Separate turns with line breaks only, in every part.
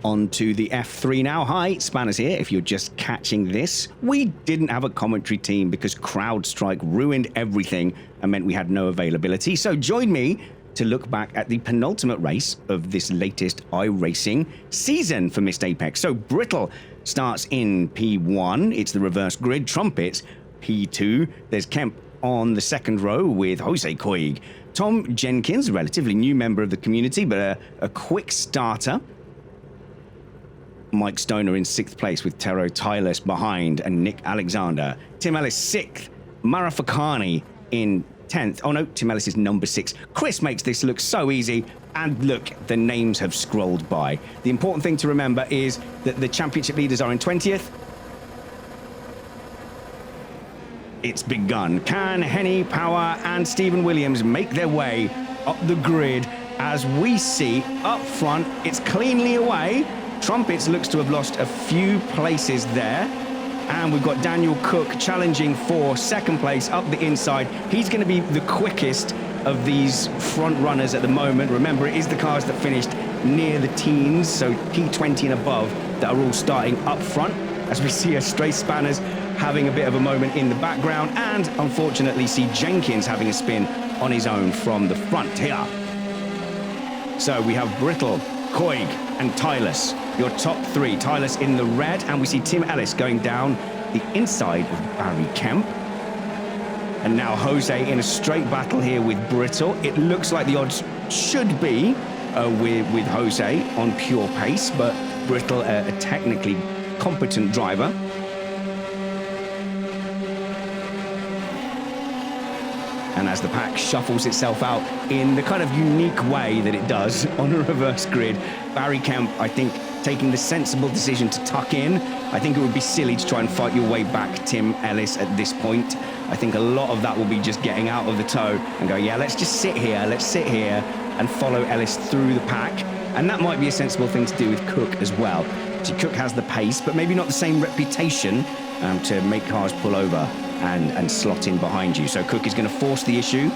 Onto the F3 now. Hi, Spanners here. If you're just catching this, we didn't have a commentary team because CrowdStrike ruined everything and meant we had no availability. So join me to look back at the penultimate race of this latest iRacing season for Missed Apex. So Brittle starts in P1. It's the reverse grid. Trumpets, P2. There's Kemp on the second row with Jose Koig. Tom Jenkins, a relatively new member of the community, but a quick starter. Mike Stoner in 6th place with Tero Tylus behind and Nick Alexander. Tim Ellis 6th. Mara Fakani in 10th. Oh no, Tim Ellis is number 6. Chris makes this look so easy. And look, the names have scrolled by. The important thing to remember is that the championship leaders are in 20th. It's begun. Can, Henny, Power and Stephen Williams make their way up the grid as we see up front. It's cleanly away. Trumpets looks to have lost a few places there. And we've got Daniel Cook challenging for 2nd place up the inside. He's going to be the quickest of these front runners at the moment. Remember, it is the cars that finished near the teens, so P20 and above, that are all starting up front. As we see Stray Spanners having a bit of a moment in the background, and unfortunately see Jenkins having a spin on his own from the front here. So we have Brittle, Koig and Tylus, your top 3. Tylus in the red, and we see Tim Ellis going down the inside of Barry Kemp. And now Jose in a straight battle here with Brittle. It looks like the odds should be with Jose on pure pace, but Brittle, a technically competent driver. And as the pack shuffles itself out in the kind of unique way that it does on a reverse grid, Barry Kemp, I think, taking the sensible decision to tuck in. I think it would be silly to try and fight your way back, Tim Ellis, at this point. I think a lot of that will be just getting out of the tow and go, yeah, let's just sit here and follow Ellis through the pack. And that might be a sensible thing to do with Cook as well. See, Cook has the pace, but maybe not the same reputation to make cars pull over and slot in behind you. So Cook is going to force the issue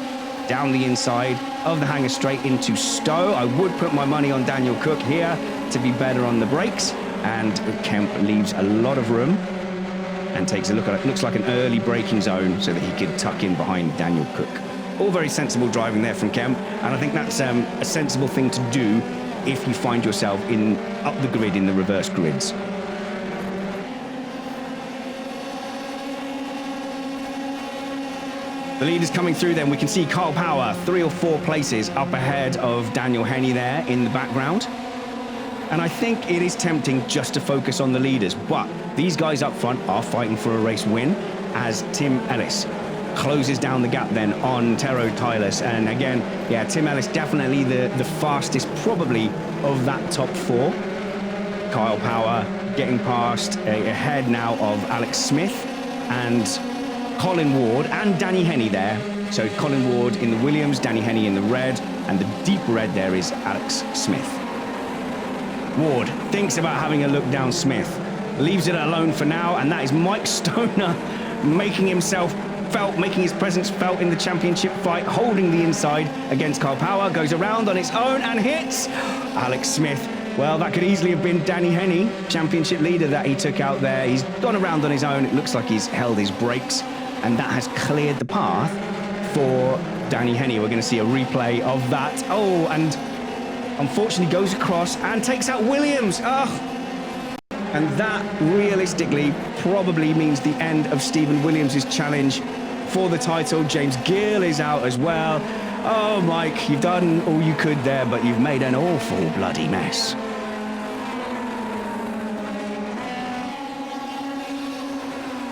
down the inside of the hangar straight into Stowe. I would put my money on Daniel Cook here to be better on the brakes, and Kemp leaves a lot of room and takes a look at it. Looks like an early braking zone so that he could tuck in behind Daniel Cook. All very sensible driving there from Kemp, and I think that's a sensible thing to do if you find yourself up the grid in the reverse grids. The leaders coming through then, we can see Carl Power 3 or 4 places up ahead of Daniel Henny there in the background. And I think it is tempting just to focus on the leaders, but these guys up front are fighting for a race win as Tim Ellis closes down the gap then on Tero Tylus. And again, yeah, Tim Ellis definitely the fastest probably of that top 4. Kyle Power getting past ahead now of Alex Smith and Colin Ward and Danny Henny there. So Colin Ward in the Williams, Danny Henny in the red, and the deep red there is Alex Smith. Ward thinks about having a look down Smith, leaves it alone for now, and that is Mike Stoner making himself felt, making his presence felt in the championship fight, holding the inside against Carl Power, goes around on its own and hits Alex Smith. Well, that could easily have been Danny Henny, championship leader that he took out there. He's gone around on his own. It looks like he's held his brakes, and that has cleared the path for Danny Henny. We're going to see a replay of that. Oh, and unfortunately goes across and takes out Williams. And that realistically probably means the end of Stephen Williams' challenge for the title. James Gill is out as well. Oh, Mike, you've done all you could there, but you've made an awful bloody mess.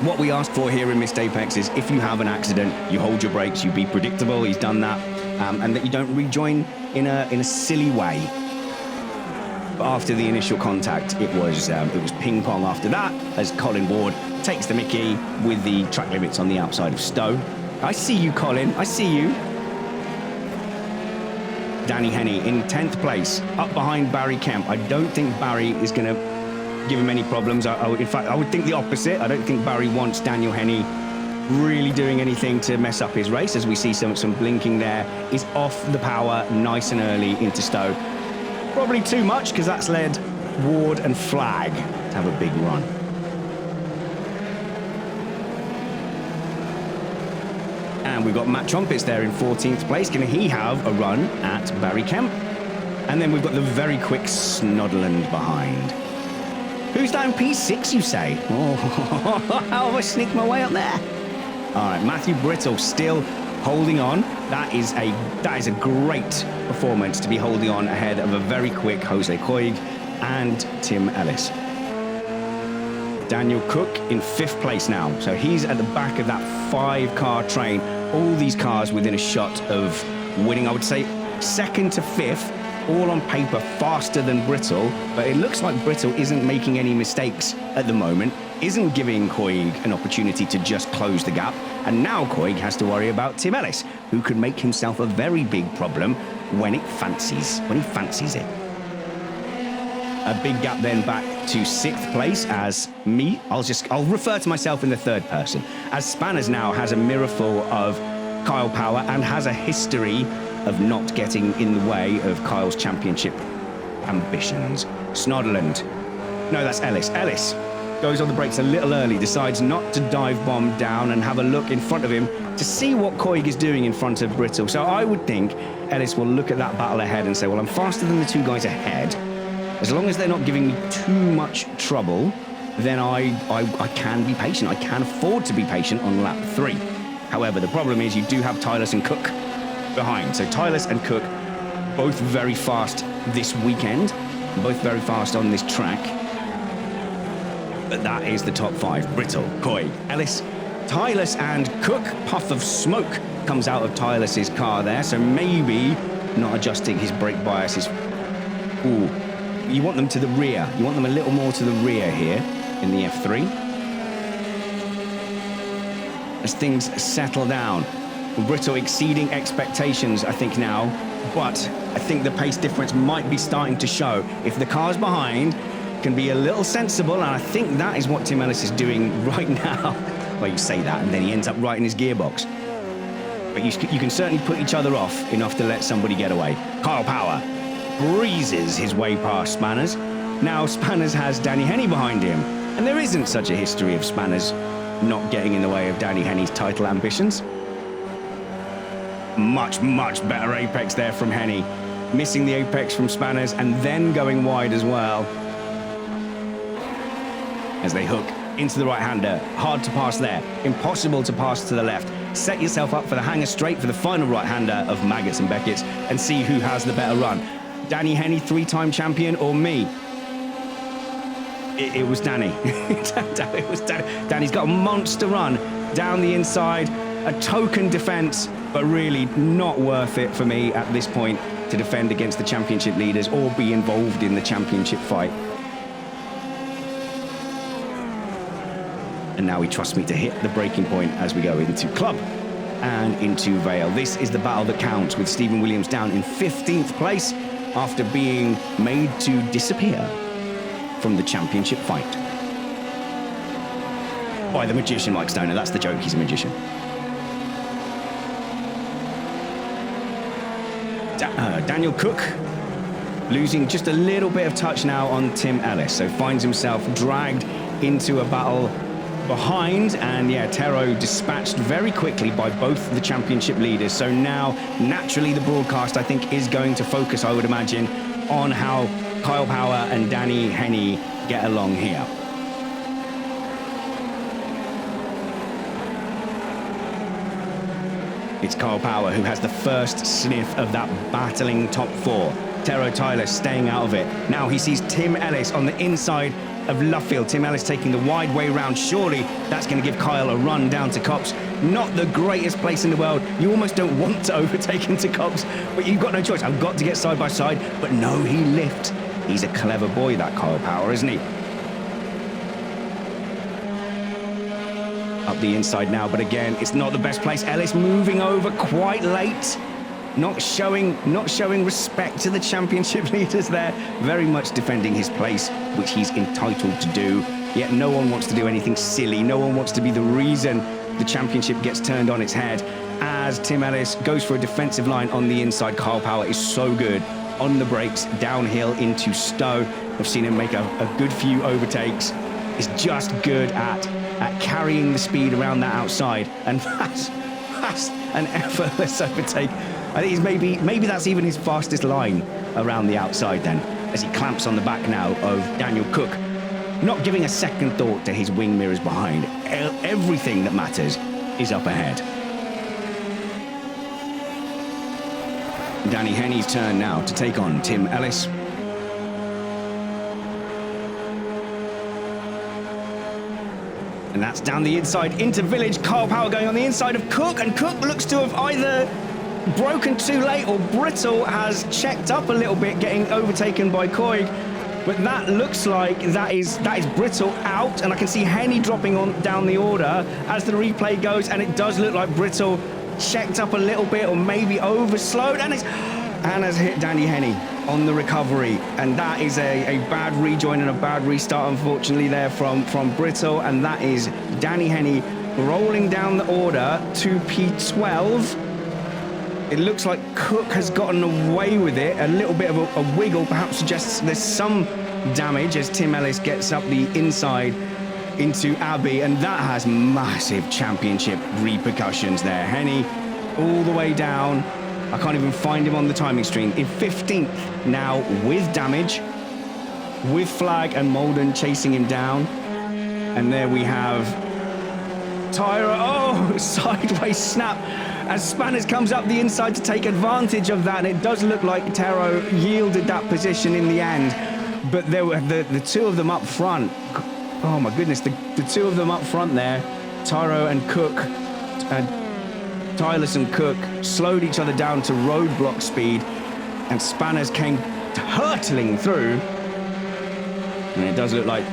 What we ask for here in Missed Apex is if you have an accident, you hold your brakes, you be predictable. He's done that, and that you don't rejoin in a silly way. But after the initial contact, it was ping pong after that, as Colin Ward takes the mickey with the track limits on the outside of Stowe. I see you, Colin. I see you. Danny Henny in 10th place, up behind Barry Kemp. I don't think Barry is going to give him any problems. In fact, I would think the opposite. I don't think Barry wants Daniel Henny really doing anything to mess up his race. As we see some blinking there, is off the power nice and early into Stowe. Probably too much, because that's led Ward and Flag to have a big run. And we've got Matt Trumpets there in 14th place. Can he have a run at Barry Kemp? And then we've got the very quick Snodland behind. Who's down P6, you say? Oh, how have I sneaked my way up there? All right, Matthew Brittle still holding on. That is a great performance to be holding on ahead of a very quick Jose Koig and Tim Ellis. Daniel Cook in 5th place now. So he's at the back of that 5-car train. All these cars within a shot of winning, I would say, 2nd to 5th, all on paper faster than Brittle. But it looks like Brittle isn't making any mistakes at the moment, isn't giving Koig an opportunity to just close the gap. And now Koig has to worry about Tim Ellis, who could make himself a very big problem when he fancies it. A big gap then back to 6th place as me. I'll refer to myself in the 3rd person, as Spanners now has a mirror full of Kyle Power and has a history of not getting in the way of Kyle's championship ambitions. Snodland. No, that's Ellis. Ellis goes on the brakes a little early, decides not to dive bomb down and have a look in front of him to see what Koig is doing in front of Brittle. So I would think Ellis will look at that battle ahead and say, well, I'm faster than the 2 guys ahead. As long as they're not giving me too much trouble, then I can be patient. I can afford to be patient on lap 3. However, the problem is you do have Tylus and Cook behind. So Tylus and Cook, both very fast this weekend, both very fast on this track. But that is the top 5. Brittle, Koig, Ellis, Tylus and Cook. Puff of smoke comes out of Tylus's car there, so maybe not adjusting his brake biases. Ooh. You want them to the rear. You want them a little more to the rear here in the F3. As things settle down. Brittle exceeding expectations, I think, now. But I think the pace difference might be starting to show. If the cars behind can be a little sensible, and I think that is what Tim Ellis is doing right now. Well, you say that, and then he ends up right in his gearbox. But you can certainly put each other off enough to let somebody get away. Kyle Power breezes his way past Spanners. Now Spanners has Danny Henney behind him, and there isn't such a history of Spanners not getting in the way of Danny Henney's title ambitions. Much, much better apex there from Henney, missing the apex from Spanners and then going wide as well. As they hook into the right-hander, hard to pass there, impossible to pass to the left. Set yourself up for the hanger straight for the final right-hander of Maggots and Beckett's and see who has the better run. Danny Henney, 3-time champion, or me? It was Danny. It was Danny. Danny's got a monster run down the inside, a token defense, but really not worth it for me at this point to defend against the championship leaders or be involved in the championship fight. And now he trusts me to hit the breaking point as we go into Club and into Vale. This is the battle that counts, with Stephen Williams down in 15th place after being made to disappear from the championship fight by the magician Mike Stoner. That's the joke, he's a magician. Daniel Cook losing just a little bit of touch now on Tim Ellis, so finds himself dragged into a battle behind, and yeah, Tero dispatched very quickly by both the championship leaders. So now, naturally, the broadcast, I think, is going to focus, I would imagine, on how Kyle Power and Danny Henney get along here. It's Kyle Power who has the first sniff of that battling top 4. Tero Tyler staying out of it. Now he sees Tim Ellis on the inside of Luffield. Tim Ellis taking the wide way round. Surely that's going to give Kyle a run down to Copse. Not the greatest place in the world. You almost don't want to overtake into Copse, but you've got no choice. I've got to get side by side. But no, he lifts. He's a clever boy, that Kyle Power, isn't he? Up the inside now, but again, it's not the best place. Ellis moving over quite late. Not showing respect to the championship leaders there. Very much defending his place, which he's entitled to do. Yet no one wants to do anything silly. No one wants to be the reason the championship gets turned on its head. As Tim Ellis goes for a defensive line on the inside, Kyle Power is so good. on the brakes, downhill into Stowe. I've seen him make a good few overtakes. He's just good at carrying the speed around that outside, and that's an effortless overtake. I think he's maybe that's even his fastest line around the outside then, as he clamps on the back now of Daniel Cook, not giving a second thought to his wing mirrors behind. Everything that matters is up ahead. Danny Henny's turn now to take on Tim Ellis. And that's down the inside into Village. Kyle Power going on the inside of Cook, and Cook looks to have either broken too late or Brittle has checked up a little bit, getting overtaken by Coig. But that looks like that is Brittle out, and I can see Henny dropping on down the order as the replay goes, and it does look like Brittle checked up a little bit or maybe overslowed, and has hit Danny Henny on the recovery, and that is a bad rejoin and a bad restart, unfortunately, there from Brittle, and that is Danny Henny rolling down the order to P12. It looks like Cook has gotten away with it. A little bit of a wiggle perhaps suggests there's some damage as Tim Ellis gets up the inside into Abbey, and that has massive championship repercussions there. Henny all the way down. I can't even find him on the timing screen. In 15th now with damage, with Flag and Molden chasing him down. And there we have Tyra. Oh, sideways snap as Spanners comes up the inside to take advantage of that. And it does look like Taro yielded that position in the end. But there were the two of them up front. Oh my goodness, the two of them up front there, Tyro and Cook, Tylus and Cook slowed each other down to roadblock speed, and Spanners came hurtling through. And it does look like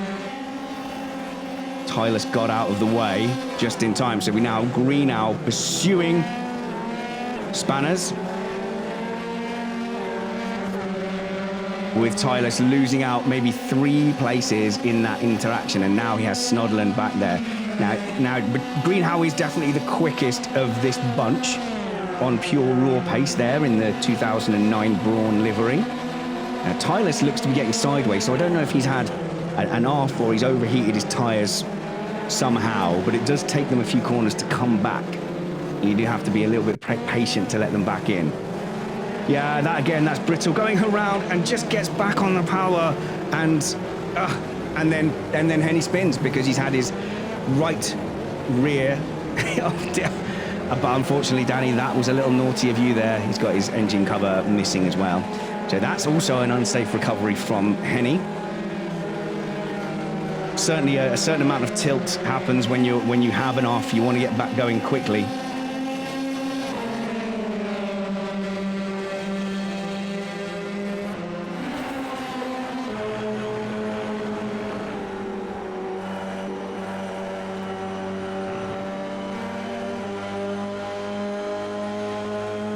Tylus got out of the way just in time. So we now Greenhow pursuing Spanners, with Tylus losing out maybe 3 places in that interaction, and now he has Snodland back there. Now, Greenhow is definitely the quickest of this bunch on pure raw pace there in the 2009 Brawn livery. Now, Tylus looks to be getting sideways, so I don't know if he's had an off or he's overheated his tyres somehow, but it does take them a few corners to come back. You do have to be a little bit patient to let them back in. Yeah, that again, that's Brittle going around and just gets back on the power, and then Henny spins because he's had his right rear. But unfortunately, Danny, that was a little naughty of you there. He's got his engine cover missing as well. So that's also an unsafe recovery from Henny. Certainly a certain amount of tilt happens when you have an off. You want to get back going quickly.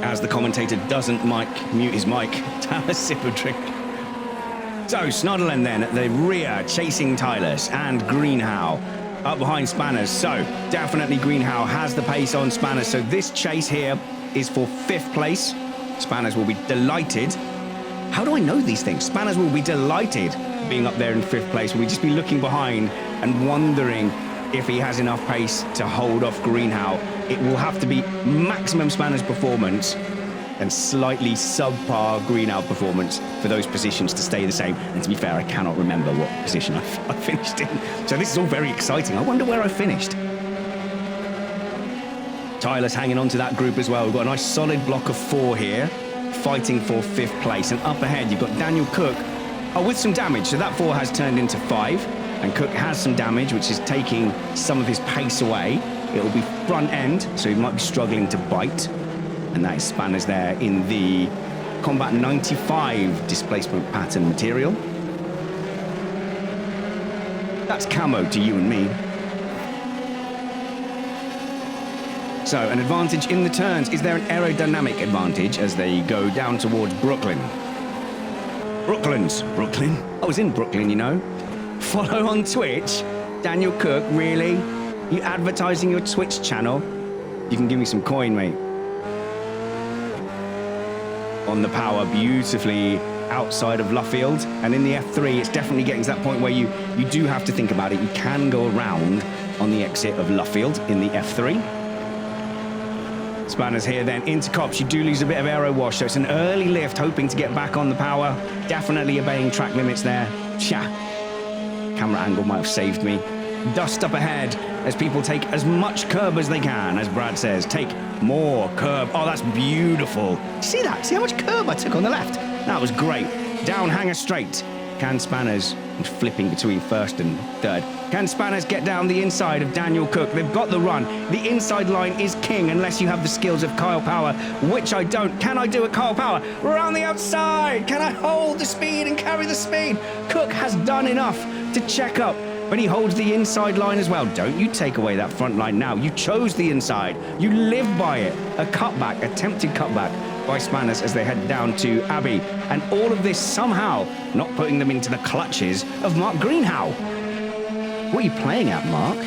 As the commentator doesn't mute his mic to have a sip of drink. So Snodderland then at the rear, chasing Tylus, and Greenhow up behind Spanners. So definitely Greenhow has the pace on Spanners. So this chase here is for 5th place. Spanners will be delighted. How do I know these things? Spanners will be delighted being up there in 5th place. We'll just be looking behind and wondering if he has enough pace to hold off Greenhow. It will have to be maximum Spanners performance and slightly subpar Greenhow performance for those positions to stay the same. And to be fair, I cannot remember what position I finished in. So this is all very exciting. I wonder where I finished. Tylus hanging on to that group as well. We've got a nice solid block of 4 here, fighting for 5th place. And up ahead, you've got Daniel Cook, with some damage. So that 4 has turned into 5. And Cook has some damage, which is taking some of his pace away. It will be front end, so he might be struggling to bite. And that is Spanners there in the Combat 95 displacement pattern material. That's camo to you and me. So an advantage in the turns. Is there an aerodynamic advantage as they go down towards Brooklyn? Brooklyn. I was in Brooklyn, you know. Follow on Twitch. Daniel Cook, really? You advertising your Twitch channel? You can give me some coin, mate. on the power beautifully outside of Luffield. And in the F3, it's definitely getting to that point where you do have to think about it. You can go around on the exit of Luffield in the F3. Spanners here then into Copse. You do lose a bit of aero wash, so it's an early lift, hoping to get back on the power. Definitely obeying track limits there. Tja, camera angle might have saved me. Dust up ahead as people take as much curb as they can, as Brad says. Take more curb. Oh, that's beautiful. See that? See how much curb I took on the left? That was great. Down hanger straight. Can Spanners, flipping between first and third. Can Spanners get down the inside of Daniel Cook? They've got the run. The inside line is king unless you have the skills of Kyle Power, which I don't. Can I do it, Kyle Power? Around the outside. Can I hold the speed and carry the speed? Cook has done enough to check up, but he holds the inside line as well. Don't you take away that front line now. You chose the inside. You live by it. A cutback, attempted cutback by Spanners as they head down to Abbey. And all of this somehow not putting them into the clutches of Mark Greenhow. What are you playing at, Mark?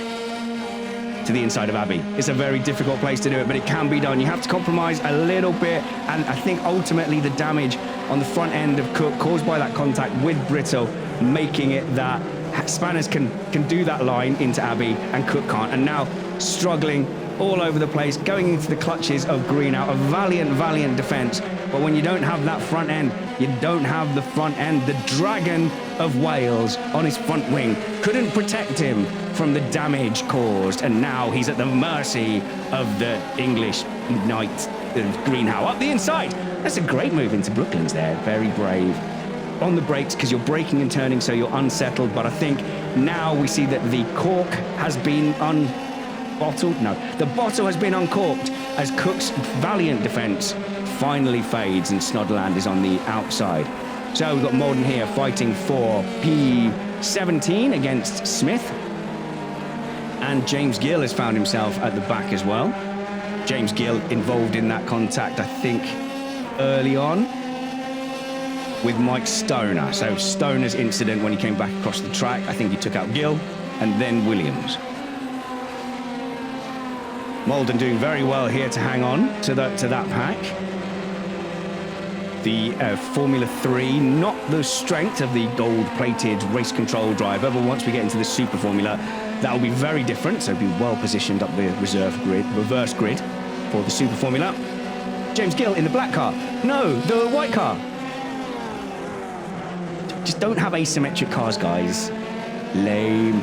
To the inside of Abbey. It's a very difficult place to do it, but it can be done. You have to compromise a little bit, and I think ultimately the damage on the front end of Cook caused by that contact with Brittle, making it that Spanners can do that line into Abbey and Cook can't. And now struggling all over the place, going into the clutches of Greenhow. A valiant defence. But when you don't have that front end, you don't have the front end. The Dragon of Wales on his front wing couldn't protect him from the damage caused. And now he's at the mercy of the English knight, Greenhow. Up the inside. That's a great move into Brooklands there. Very brave. On the brakes because you're braking and turning, so you're unsettled. But I think now we see that the cork has been unbottled. No, the bottle has been uncorked as Cook's valiant defence finally fades and Snodland is on the outside. So we've got Malden here fighting for P17 against Smith. And James Gill has found himself at the back as well. James Gill involved in that contact, I think, early on with Mike Stoner. So Stoner's incident when he came back across the track, I think he took out Gill and then Williams. Malden doing very well here to hang on to that pack. The Formula 3, not the strength of the gold-plated race control driver, but once we get into the Super Formula, that'll be very different. So be well positioned up the reverse grid for the Super Formula. James Gill in the black car. No, the white car. Just don't have asymmetric cars, guys. Lame.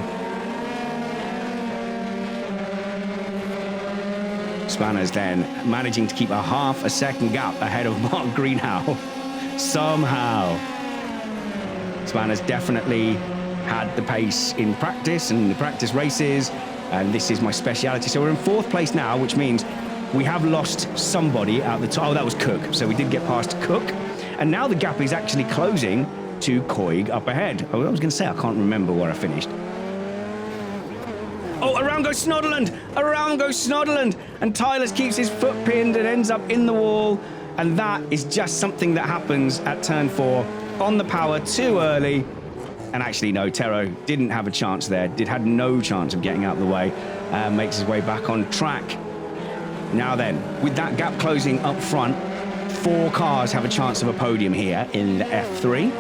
Spanners then managing to keep a half a second gap ahead of Mark Greenhow. Somehow. Spanners definitely had the pace in practice and the practice races, and this is my speciality. So we're in fourth place now, which means we have lost somebody at the top. Oh, that was Cook. So we did get past Cook, and now the gap is actually closing to Coig up ahead. Oh, I was going to say, I can't remember where I finished. Oh, around goes Snodderland! Around goes Snodderland! And Tylers keeps his foot pinned and ends up in the wall. And that is just something that happens at turn 4 on the power too early. And actually, no, Tero didn't have a chance there. Had no chance of getting out of the way. Makes his way back on track. Now then, with that gap closing up front, 4 cars have a chance of a podium here in the F3.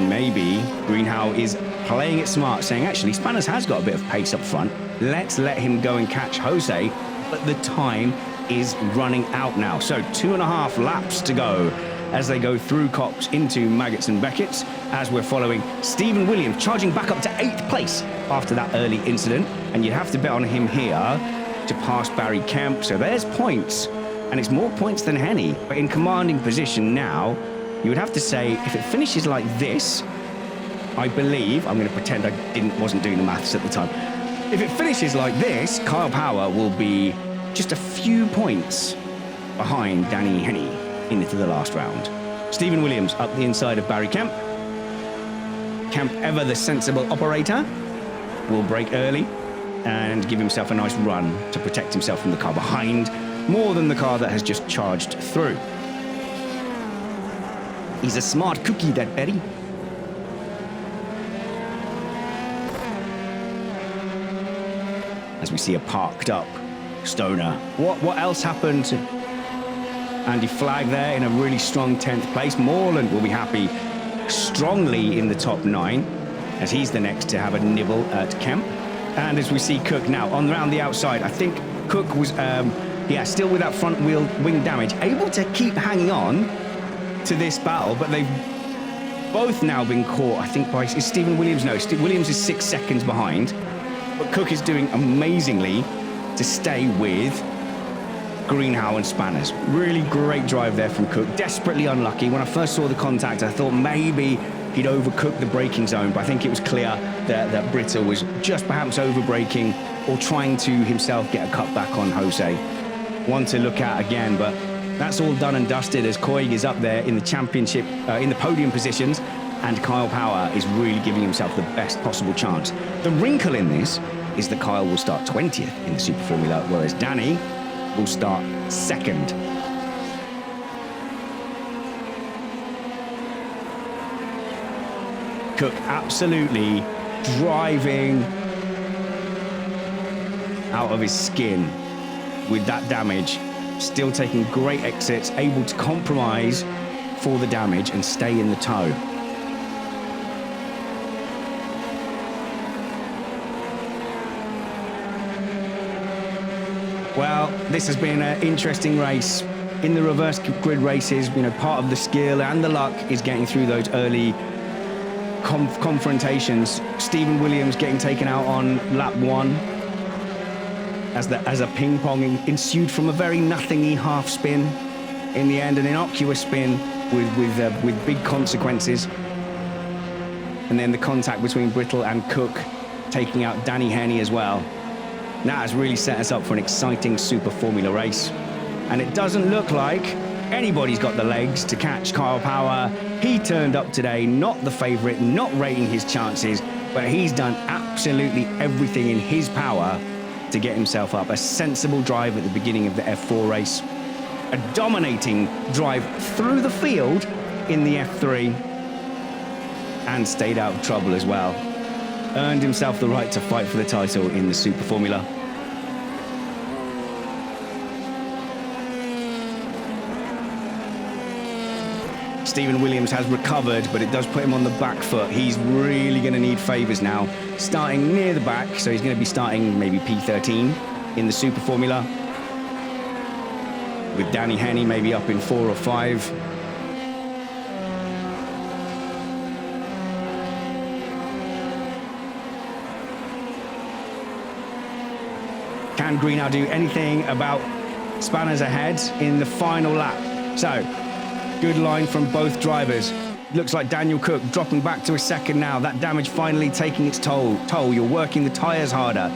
Maybe Greenhow is playing it smart, saying, actually, Spanners has got a bit of pace up front. Let's let him go and catch Jose. But the time is running out now. So 2.5 laps to go as they go through Copse into Maggots and Beckett's, as we're following Stephen Williams charging back up to 8th place after that early incident. And you'd have to bet on him here to pass Barry Kemp. So there's points, and it's more points than Henny. But in commanding position now, you would have to say, if it finishes like this, I believe, I'm going to pretend I wasn't doing the maths at the time. If it finishes like this, Kyle Power will be just a few points behind Danny Henny into the last round. Stephen Williams up the inside of Barry Kemp. Kemp, ever the sensible operator, will brake early and give himself a nice run to protect himself from the car behind, more than the car that has just charged through. He's a smart cookie, that Betty. As we see a parked up Stoner. What else happened? Andy Flagg there in a really strong 10th place. Moreland will be happy strongly in the top 9, as he's the next to have a nibble at Kemp. And as we see Cook now on around the outside, I think Cook was, still with that front wing damage, able to keep hanging on to this battle, but they've both now been caught, I think, by, is Stephen Williams? No, Williams is 6 seconds behind, but Cook is doing amazingly to stay with Greenhow and Spanners. Really great drive there from Cook. Desperately unlucky. When I first saw the contact, I thought maybe he'd overcooked the braking zone, but I think it was clear that Brittle was just perhaps over-braking or trying to himself get a cut back on Jose. One to look at again, but that's all done and dusted as Koig is up there in the championship, in the podium positions, and Kyle Power is really giving himself the best possible chance. The wrinkle in this is that Kyle will start 20th in the Super Formula, whereas Danny will start 2nd. Cook absolutely driving out of his skin with that damage, still taking great exits, able to compromise for the damage and stay in the tow. Well, this has been an interesting race. In the reverse grid races, part of the skill and the luck is getting through those early confrontations. Stephen Williams getting taken out on lap 1 as a ping-pong ensued from a very nothingy half spin. In the end, an innocuous spin with big consequences. And then the contact between Brittle and Cook taking out Danny Henney as well. That has really set us up for an exciting Super Formula race. And it doesn't look like anybody's got the legs to catch Kyle Power. He turned up today, not the favourite, not rating his chances, but he's done absolutely everything in his power to get himself up. A sensible drive at the beginning of the F4 race. A dominating drive through the field in the F3. And stayed out of trouble as well. Earned himself the right to fight for the title in the Super Formula. Stephen Williams has recovered, but it does put him on the back foot. He's really going to need favours now. Starting near the back, so he's going to be starting maybe P13 in the Super Formula. With Danny Henney maybe up in 4 or 5. Can Greenhow do anything about Spanners ahead in the final lap? So, good line from both drivers. Looks like Daniel Cook dropping back to a 2nd now. That damage finally taking its toll. You're working the tyres harder.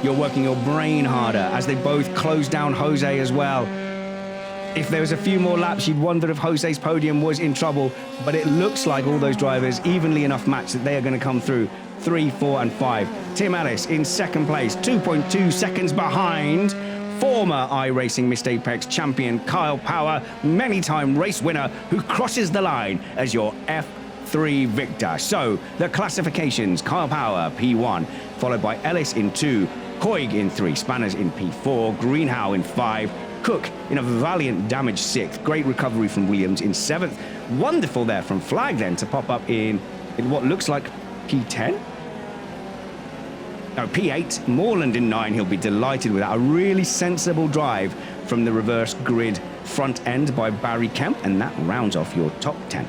You're working your brain harder as they both close down Jose as well. If there was a few more laps, you'd wonder if Jose's podium was in trouble, but it looks like all those drivers evenly enough matched that they are going to come through 3, 4 and 5. Tim Ellis in 2nd place, 2.2 seconds behind former iRacing Missed Apex champion Kyle Power, many-time race winner who crosses the line as your F3 victor. So the classifications: Kyle Power P1, followed by Ellis in 2, Koig in 3, Spanners in P4, Greenhow in 5, Cook in a valiant damage 6th. Great recovery from Williams in 7th. Wonderful there from Flagg then to pop up in what looks like P10. No, P8, Moreland in 9. He'll be delighted with that. A really sensible drive from the reverse grid front end by Barry Kemp, and that rounds off your top 10.